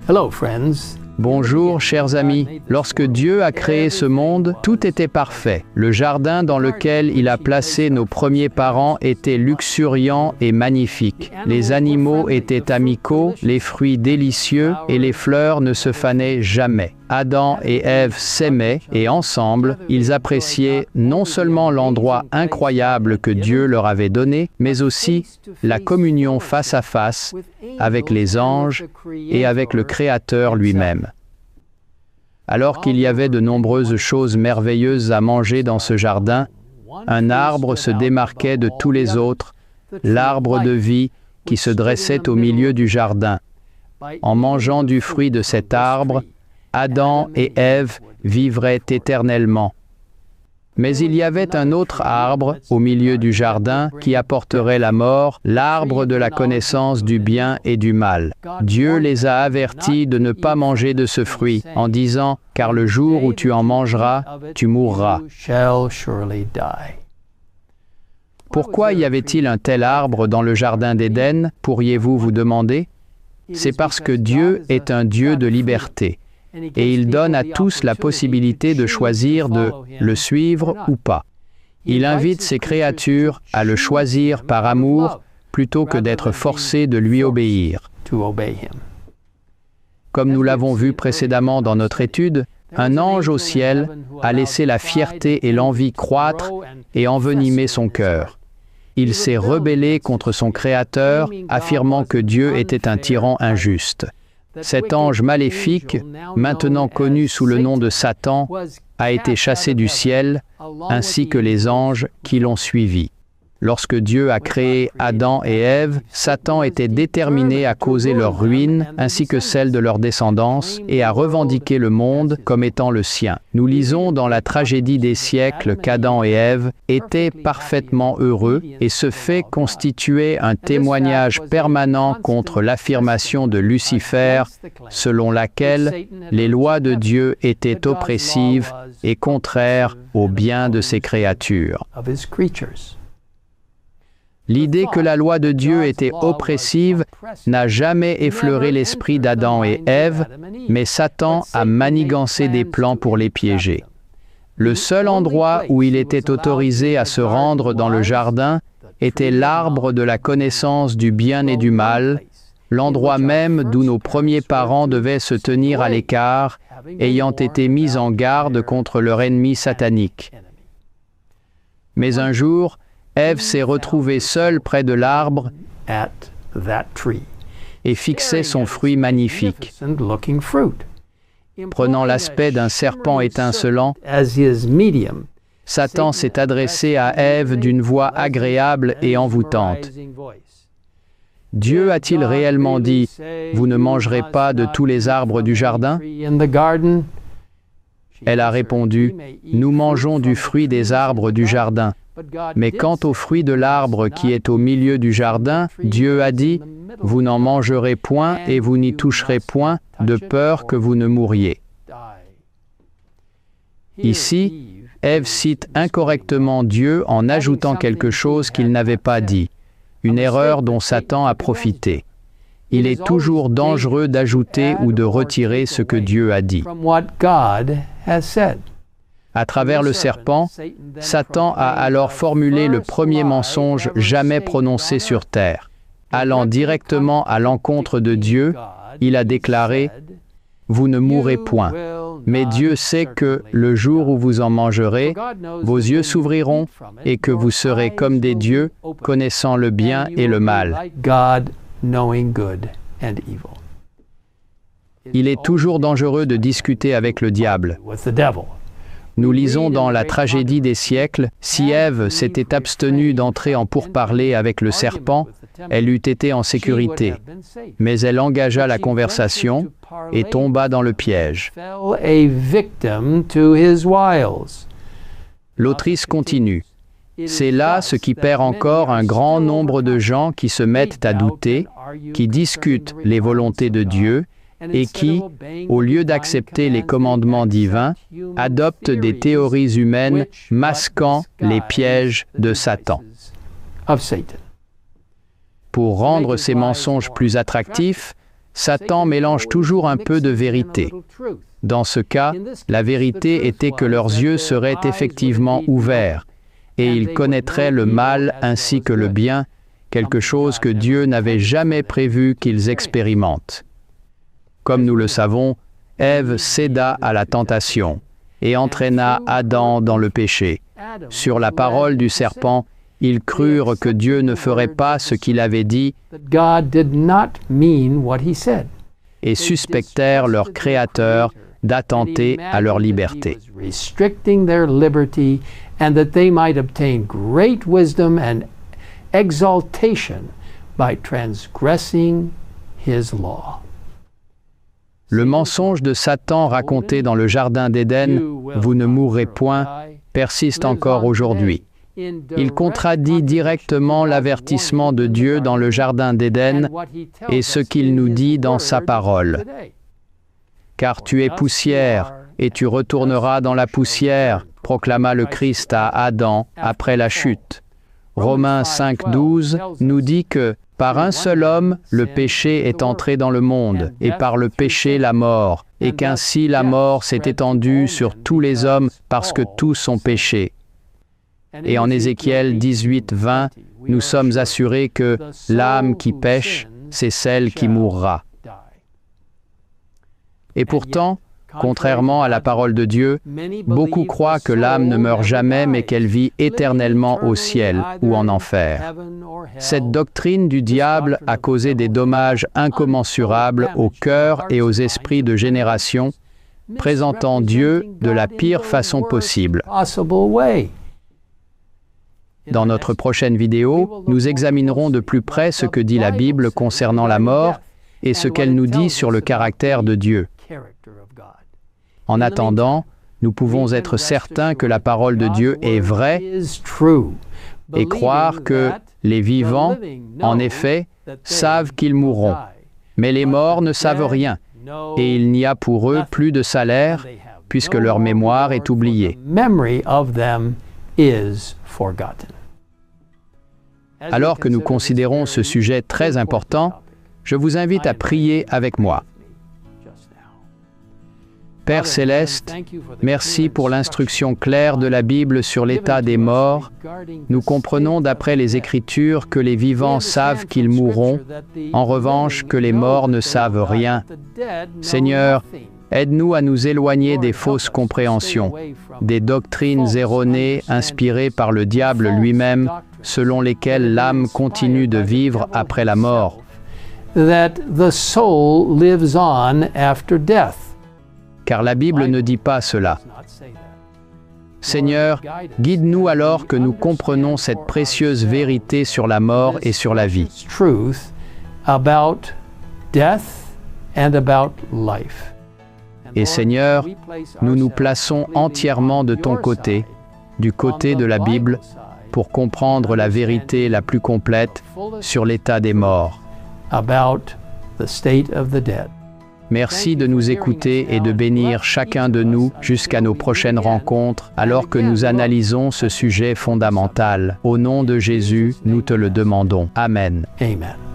Hello, friends. Bonjour, chers amis. Lorsque Dieu a créé ce monde, tout était parfait. Le jardin dans lequel il a placé nos premiers parents était luxuriant et magnifique. Les animaux étaient amicaux, les fruits délicieux et les fleurs ne se fanaient jamais. Adam et Ève s'aimaient et ensemble, ils appréciaient non seulement l'endroit incroyable que Dieu leur avait donné, mais aussi la communion face à face avec les anges et avec le Créateur lui-même. Alors qu'il y avait de nombreuses choses merveilleuses à manger dans ce jardin, un arbre se démarquait de tous les autres, l'arbre de vie qui se dressait au milieu du jardin. En mangeant du fruit de cet arbre, Adam et Ève vivraient éternellement. Mais il y avait un autre arbre au milieu du jardin qui apporterait la mort, l'arbre de la connaissance du bien et du mal. Dieu les a avertis de ne pas manger de ce fruit, en disant « Car le jour où tu en mangeras, tu mourras ». Pourquoi y avait-il un tel arbre dans le jardin d'Éden, pourriez-vous vous demander? C'est parce que Dieu est un Dieu de liberté. Et il donne à tous la possibilité de choisir de le suivre ou pas. Il invite ses créatures à le choisir par amour plutôt que d'être forcés de lui obéir. Comme nous l'avons vu précédemment dans notre étude, un ange au ciel a laissé la fierté et l'envie croître et envenimer son cœur. Il s'est rebellé contre son Créateur, affirmant que Dieu était un tyran injuste. Cet ange maléfique, maintenant connu sous le nom de Satan, a été chassé du ciel, ainsi que les anges qui l'ont suivi. Lorsque Dieu a créé Adam et Ève, Satan était déterminé à causer leur ruine, ainsi que celle de leur descendance, et à revendiquer le monde comme étant le sien. Nous lisons dans la tragédie des siècles qu'Adam et Ève étaient parfaitement heureux, et ce fait constituait un témoignage permanent contre l'affirmation de Lucifer, selon laquelle les lois de Dieu étaient oppressives et contraires au bien de ses créatures. L'idée que la loi de Dieu était oppressive n'a jamais effleuré l'esprit d'Adam et Ève, mais Satan a manigancé des plans pour les piéger. Le seul endroit où il était autorisé à se rendre dans le jardin était l'arbre de la connaissance du bien et du mal, l'endroit même d'où nos premiers parents devaient se tenir à l'écart, ayant été mis en garde contre leur ennemi satanique. Mais un jour, Ève s'est retrouvée seule près de l'arbre et fixait son fruit magnifique. Prenant l'aspect d'un serpent étincelant, Satan s'est adressé à Ève d'une voix agréable et envoûtante. Dieu a-t-il réellement dit « Vous ne mangerez pas de tous les arbres du jardin » Elle a répondu « Nous mangeons du fruit des arbres du jardin. » Mais quant au fruit de l'arbre qui est au milieu du jardin, Dieu a dit « Vous n'en mangerez point et vous n'y toucherez point, de peur que vous ne mouriez. » Ici, Ève cite incorrectement Dieu en ajoutant quelque chose qu'il n'avait pas dit, une erreur dont Satan a profité. Il est toujours dangereux d'ajouter ou de retirer ce que Dieu a dit. À travers le serpent, Satan a alors formulé le premier mensonge jamais prononcé sur terre. Allant directement à l'encontre de Dieu, il a déclaré « Vous ne mourrez point, mais Dieu sait que, le jour où vous en mangerez, vos yeux s'ouvriront et que vous serez comme des dieux, connaissant le bien et le mal. » Il est toujours dangereux de discuter avec le diable. Nous lisons dans la tragédie des siècles, si Ève s'était abstenue d'entrer en pourparlers avec le serpent, elle eût été en sécurité. Mais elle engagea la conversation et tomba dans le piège. L'autrice continue. C'est là ce qui perd encore un grand nombre de gens qui se mettent à douter, qui discutent les volontés de Dieu, et qui, au lieu d'accepter les commandements divins, adoptent des théories humaines masquant les pièges de Satan. Pour rendre ces mensonges plus attractifs, Satan mélange toujours un peu de vérité. Dans ce cas, la vérité était que leurs yeux seraient effectivement ouverts, et ils connaîtraient le mal ainsi que le bien, quelque chose que Dieu n'avait jamais prévu qu'ils expérimentent. Comme nous le savons, Ève céda à la tentation et entraîna Adam dans le péché. Sur la parole du serpent, ils crurent que Dieu ne ferait pas ce qu'il avait dit et suspectèrent leur Créateur d'attenter à leur liberté. Le mensonge de Satan raconté dans le Jardin d'Éden, « Vous ne mourrez point », persiste encore aujourd'hui. Il contradit directement l'avertissement de Dieu dans le Jardin d'Éden et ce qu'il nous dit dans sa parole. « Car tu es poussière, et tu retourneras dans la poussière », proclama le Christ à Adam après la chute. Romains 5,12 nous dit que « Par un seul homme, le péché est entré dans le monde, et par le péché la mort, et qu'ainsi la mort s'est étendue sur tous les hommes parce que tous ont péché. » Et en Ézéchiel 18:20, nous sommes assurés que l'âme qui pêche, c'est celle qui mourra. Et pourtant, contrairement à la parole de Dieu, beaucoup croient que l'âme ne meurt jamais mais qu'elle vit éternellement au ciel ou en enfer. Cette doctrine du diable a causé des dommages incommensurables au cœur et aux esprits de générations, présentant Dieu de la pire façon possible. Dans notre prochaine vidéo, nous examinerons de plus près ce que dit la Bible concernant la mort et ce qu'elle nous dit sur le caractère de Dieu. En attendant, nous pouvons être certains que la parole de Dieu est vraie et croire que les vivants, en effet, savent qu'ils mourront, mais les morts ne savent rien, et il n'y a pour eux plus de salaire, puisque leur mémoire est oubliée. Alors que nous considérons ce sujet très important, je vous invite à prier avec moi. Père Céleste, merci pour l'instruction claire de la Bible sur l'état des morts. Nous comprenons d'après les Écritures que les vivants savent qu'ils mourront, en revanche que les morts ne savent rien. Seigneur, aide-nous à nous éloigner des fausses compréhensions, des doctrines erronées inspirées par le diable lui-même, selon lesquelles l'âme continue de vivre après la mort. Car la Bible ne dit pas cela. Seigneur, guide-nous alors que nous comprenons cette précieuse vérité sur la mort et sur la vie. Et Seigneur, nous nous plaçons entièrement de ton côté, du côté de la Bible, pour comprendre la vérité la plus complète sur l'état des morts. Merci de nous écouter et de bénir chacun de nous jusqu'à nos prochaines rencontres alors que nous analysons ce sujet fondamental. Au nom de Jésus, nous te le demandons. Amen. Amen.